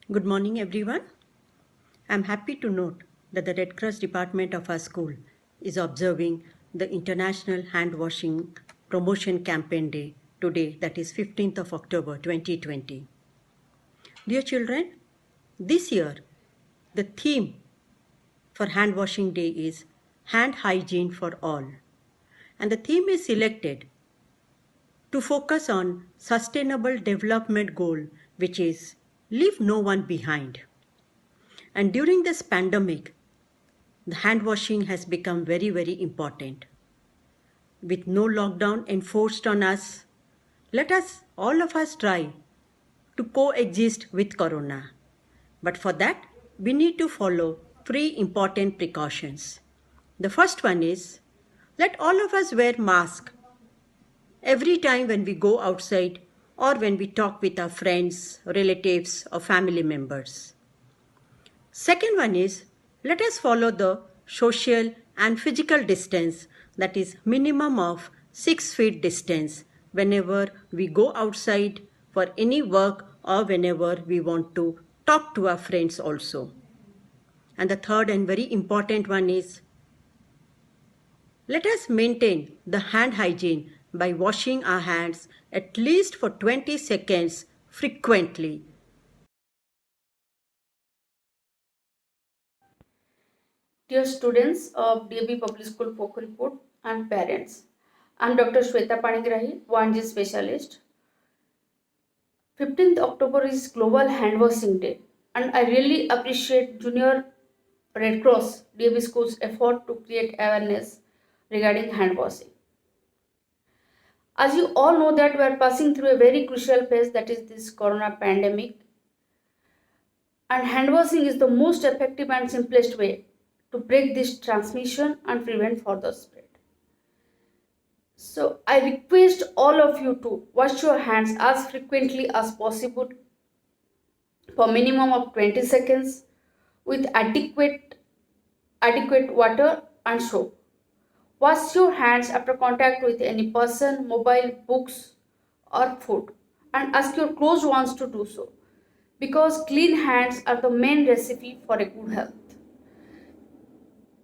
Good morning, everyone. I'm happy to note that the Red Cross department of our school is observing the International Hand Washing Promotion Campaign Day today, that is 15th of October 2020. Dear children, this year the theme for Hand Washing Day is Hand Hygiene for All. And the theme is selected to focus on Sustainable Development Goal, which is Leave No One Behind. And during this pandemic, the hand washing has become very, very important. With no lockdown enforced on us, let us, all of us, try to coexist with Corona. But for that, we need to follow three important precautions. The first one is, let all of us wear mask every time when we go outside or when we talk with our friends, relatives, or family members. Second one is, let us follow the social and physical distance, that is minimum of 6 feet distance whenever we go outside for any work or whenever we want to talk to our friends also. And the third and very important one is, let us maintain the hand hygiene by washing our hands at least for 20 seconds frequently. Dear students of DAB Public School Pokhariputh and parents, I am Dr. Shweta Panigrahi, 1G specialist. 15th October is Global Hand Washing Day, and I really appreciate Junior Red Cross DAB School's effort to create awareness regarding hand washing. As you all know that we are passing through a very crucial phase, that is this corona pandemic, and hand washing is the most effective and simplest way to break this transmission and prevent further spread. So I request all of you to wash your hands as frequently as possible for minimum of 20 seconds with adequate water and soap. Wash your hands after contact with any person, mobile, books or food, and ask your close ones to do so, because clean hands are the main recipe for a good health.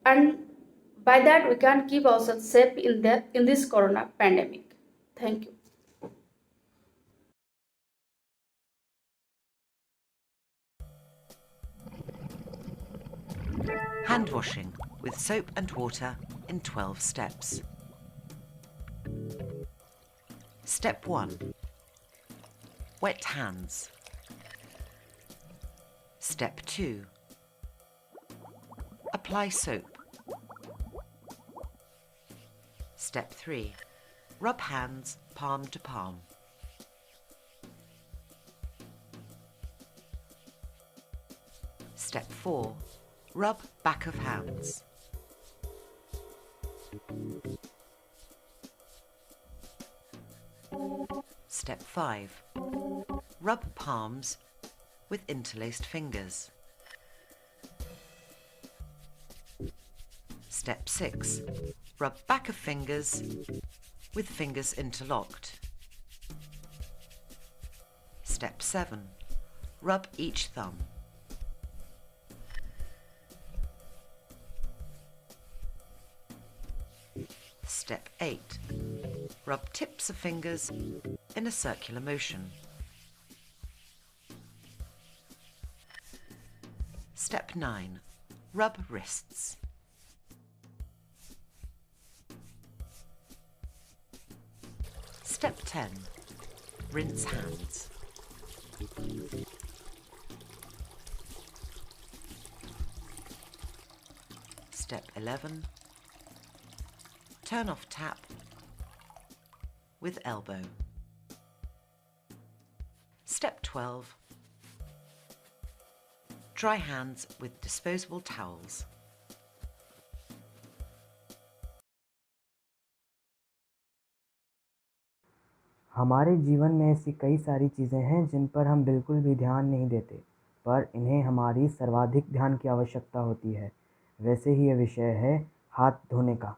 And by that we can keep ourselves safe in this corona pandemic. Thank you. Hand washing with soap and water in 12 steps. Step 1. Wet hands. Step 2. Apply soap. Step 3. Rub hands palm to palm. Step 4. Rub back of hands. Step 5. Rub palms with interlaced fingers. Step 6. Rub back of fingers with fingers interlocked. Step 7. Rub each thumb. Step 8. Rub tips of fingers in a circular motion. Step 9. Rub wrists. Step 10. Rinse hands. Step 11. Turn off tap with elbow. Step 12. Dry hands with disposable towels. हमारे जीवन में ऐसी कई सारी चीज़ें हैं जिन पर हम बिल्कुल भी ध्यान नहीं देते, पर इन्हें हमारी सर्वाधिक ध्यान की आवश्यकता होती है। वैसे ही ये विषय है हाथ धोने का।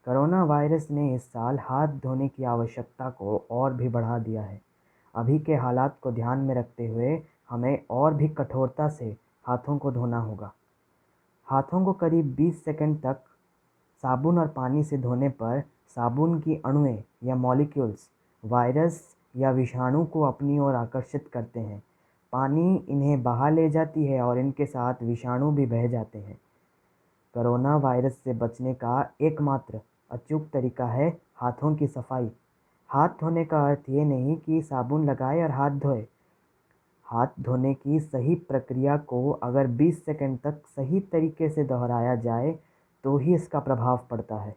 कोरोना वायरस ने इस साल हाथ धोने की आवश्यकता को और भी बढ़ा दिया है। अभी के हालात को ध्यान में रखते हुए हमें और भी कठोरता से हाथों को धोना होगा। हाथों को करीब 20 सेकंड तक साबुन और पानी से धोने पर साबुन की अणुएं या मॉलिक्यूल्स वायरस या विषाणु को अपनी ओर आकर्षित करते हैं। पानी इन्हें बहा ले जाती है और इनके साथ विषाणु भी बह जाते हैं। कोरोना वायरस से बचने का एकमात्र अचूक तरीका है हाथों की सफाई। हाथ धोने का अर्थ ये नहीं कि साबुन लगाए और हाथ धोए। हाथ धोने की सही प्रक्रिया को अगर 20 सेकंड तक सही तरीके से दोहराया जाए तो ही इसका प्रभाव पड़ता है।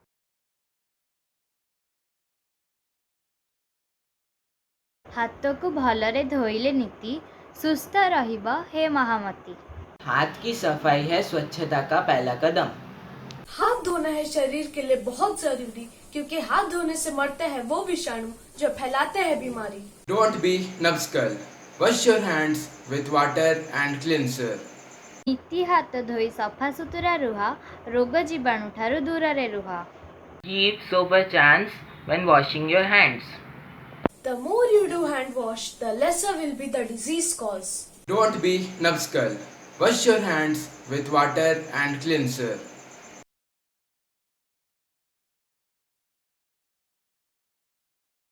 ହାତକୁ ଭଲରେ ଧୋଇଲେ ନୀତି ସୁସ୍ଥ ରହିବ ହେ ମହାମତି। हाथ की सफाई है स्वच्छता का पहला कदम। हाथ धोना है शरीर के लिए बहुत जरूरी, क्योंकि हाथ धोने से मरते हैं वो विषाणु जो फैलाते हैं बीमारी। Don't be numbskull. Wash your hands with water and cleanser. ନୀତି ହାତ ଧୋଇ ସଫାସୁତୁରା ରୁହ, ରୋଗ ଜୀବାଣୁ ଠାରୁ ଦୂରରେ ରୁହ। Give soap a chance when washing your hands. The more you do hand wash, the lesser will be the disease cause. Don't be numbskull. Wash your hands with water and cleanser.